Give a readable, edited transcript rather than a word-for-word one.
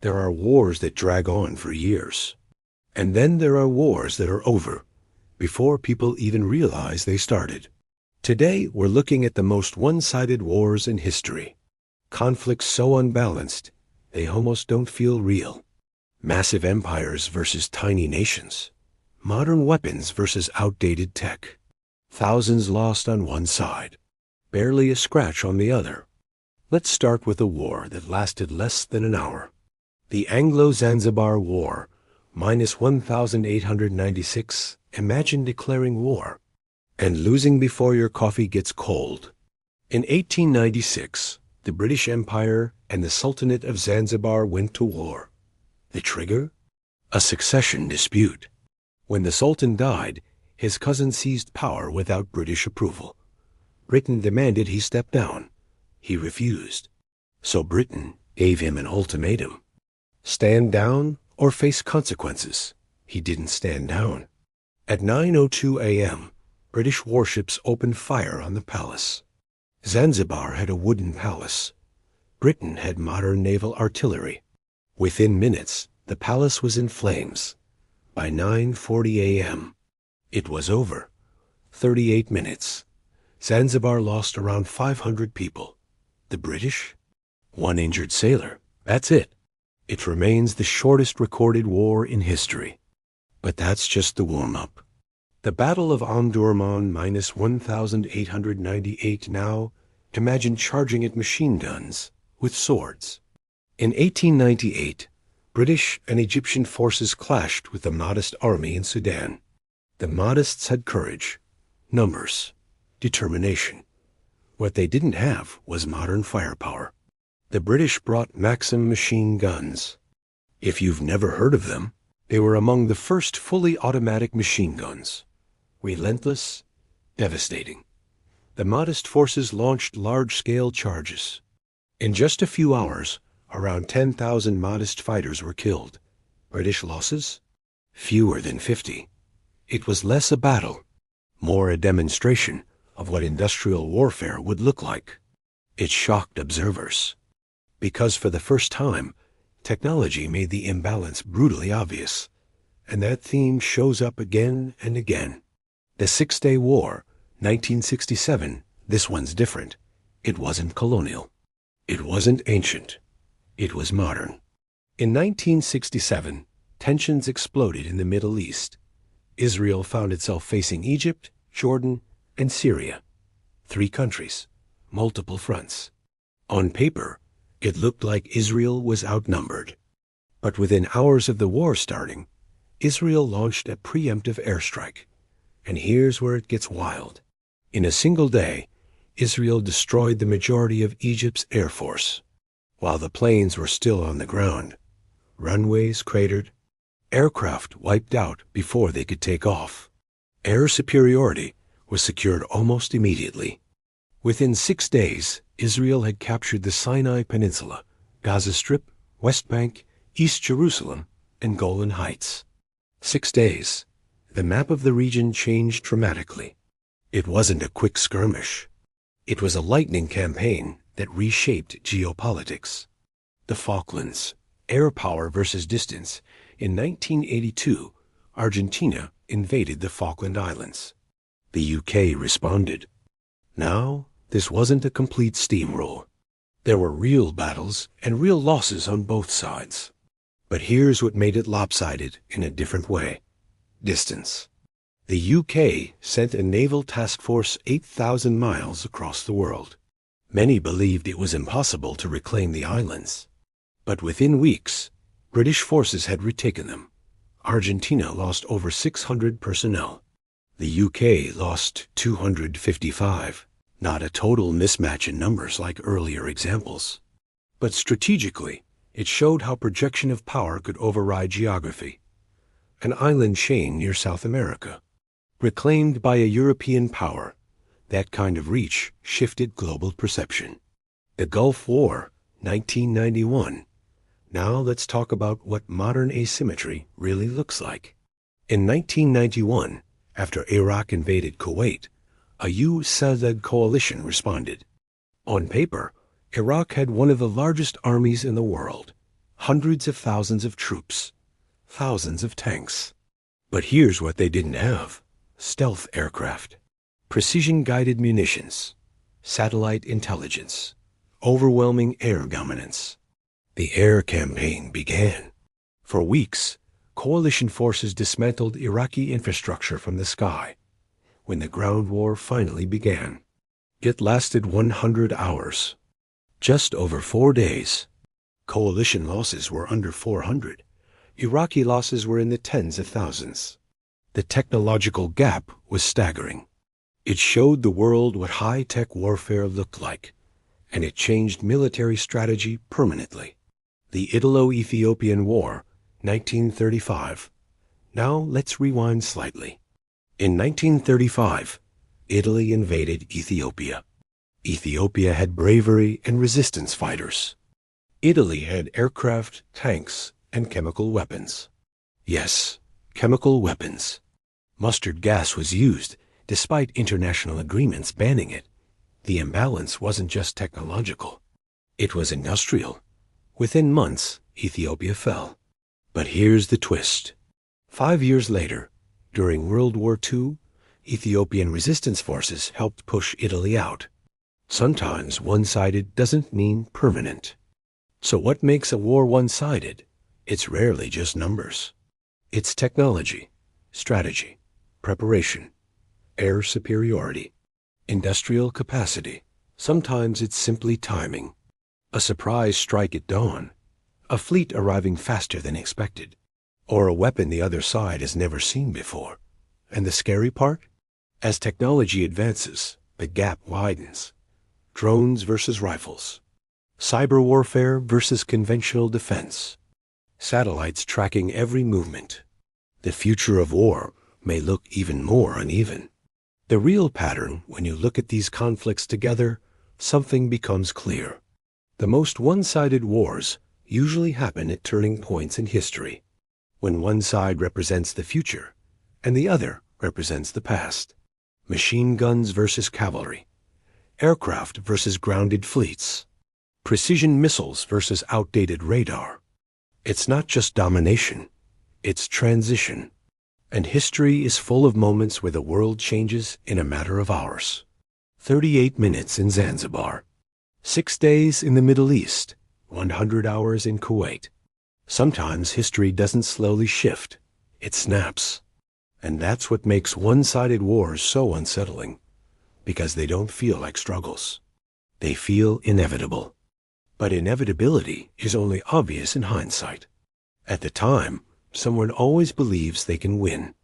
There are wars that drag on for years. And then there are wars that are over before people even realize they started. Today, we're looking at the most one-sided wars in history. Conflicts so unbalanced, they almost don't feel real. Massive empires versus tiny nations. Modern weapons versus outdated tech. Thousands lost on one side. Barely a scratch on the other. Let's start with a war that lasted less than an hour. The Anglo-Zanzibar War, minus 1896. Imagine declaring war and losing before your coffee gets cold. In 1896, the British Empire and the Sultanate of Zanzibar went to war. The trigger? A succession dispute. When the Sultan died, his cousin seized power without British approval. Britain demanded he step down. He refused. So Britain gave him an ultimatum. Stand down or face consequences. He didn't stand down. At 9:02 a.m., British warships opened fire on the palace. Zanzibar had a wooden palace. Britain had modern naval artillery. Within minutes, the palace was in flames. By 9:40 a.m., it was over. 38 minutes. Zanzibar lost around 500 people. The British? One injured sailor. That's it. It remains the shortest recorded war in history. But that's just the warm-up. The Battle of Omdurman, minus 1898 now. Imagine charging at machine guns with swords. In 1898, British and Egyptian forces clashed with the Mahdist army in Sudan. The Mahdists had courage, numbers, determination. What they didn't have was modern firepower. The British brought Maxim machine guns. If you've never heard of them, they were among the first fully automatic machine guns. Relentless, devastating. The Mahdist forces launched large-scale charges. In just a few hours, around 10,000 Mahdist fighters were killed. British losses? Fewer than 50. It was less a battle, more a demonstration of what industrial warfare would look like. It shocked observers. Because for the first time, technology made the imbalance brutally obvious. And that theme shows up again and again. The Six-Day War, 1967, this one's different. It wasn't colonial. It wasn't ancient. It was modern. In 1967, tensions exploded in the Middle East. Israel found itself facing Egypt, Jordan, and Syria. 3 countries, multiple fronts. On paper, it looked like Israel was outnumbered. But within hours of the war starting, Israel launched a preemptive airstrike. And here's where it gets wild. In a single day, Israel destroyed the majority of Egypt's air force. While the planes were still on the ground, runways cratered, aircraft wiped out before they could take off. Air superiority was secured almost immediately. Within 6 days, Israel had captured the Sinai Peninsula, Gaza Strip, West Bank, East Jerusalem, and Golan Heights. 6 days. The map of the region changed dramatically. It wasn't a quick skirmish. It was a lightning campaign that reshaped geopolitics. The Falklands, air power versus distance. In 1982, Argentina invaded the Falkland Islands. The UK responded. Now, this wasn't a complete steamroll. There were real battles and real losses on both sides. But here's what made it lopsided in a different way. Distance. The UK sent a naval task force 8,000 miles across the world. Many believed it was impossible to reclaim the islands. But within weeks, British forces had retaken them. Argentina lost over 600 personnel. The UK lost 255. Not a total mismatch in numbers like earlier examples. But strategically, it showed how projection of power could override geography. An island chain near South America, reclaimed by a European power. That kind of reach shifted global perception. The Gulf War, 1991. Now let's talk about what modern asymmetry really looks like. In 1991, after Iraq invaded Kuwait, a U.S.-led coalition responded. On paper, Iraq had one of the largest armies in the world, hundreds of thousands of troops, thousands of tanks. But here's what they didn't have: stealth aircraft, precision-guided munitions, satellite intelligence, overwhelming air dominance. The air campaign began. For weeks, coalition forces dismantled Iraqi infrastructure from the sky. When the ground war finally began, it lasted 100 hours. Just over 4 days. Coalition losses were under 400. Iraqi losses were in the tens of thousands. The technological gap was staggering. It showed the world what high-tech warfare looked like, and it changed military strategy permanently. The Italo-Ethiopian War, 1935. Now let's rewind slightly. In 1935, Italy invaded Ethiopia. Ethiopia had bravery and resistance fighters. Italy had aircraft, tanks, and chemical weapons. Yes, chemical weapons. Mustard gas was used, despite international agreements banning it. The imbalance wasn't just technological. It was industrial. Within months, Ethiopia fell. But here's the twist. 5 years later, during World War II, Ethiopian resistance forces helped push Italy out. Sometimes one-sided doesn't mean permanent. So what makes a war one-sided? It's rarely just numbers. It's technology, strategy, preparation, air superiority, industrial capacity. Sometimes it's simply timing. A surprise strike at dawn, a fleet arriving faster than expected, or a weapon the other side has never seen before. And the scary part? As technology advances, the gap widens. Drones versus rifles, cyber warfare versus conventional defense, satellites tracking every movement. The future of war may look even more uneven. The real pattern, when you look at these conflicts together, something becomes clear. The most one-sided wars usually happen at turning points in history, when one side represents the future and the other represents the past. Machine guns versus cavalry, aircraft versus grounded fleets, precision missiles versus outdated radar. It's not just domination, it's transition. And history is full of moments where the world changes in a matter of hours. 38 minutes in Zanzibar, 6 days in the Middle East, 100 hours in Kuwait. Sometimes history doesn't slowly shift, it snaps. And that's what makes one-sided wars so unsettling, because they don't feel like struggles. They feel inevitable. But inevitability is only obvious in hindsight. At the time, someone always believes they can win.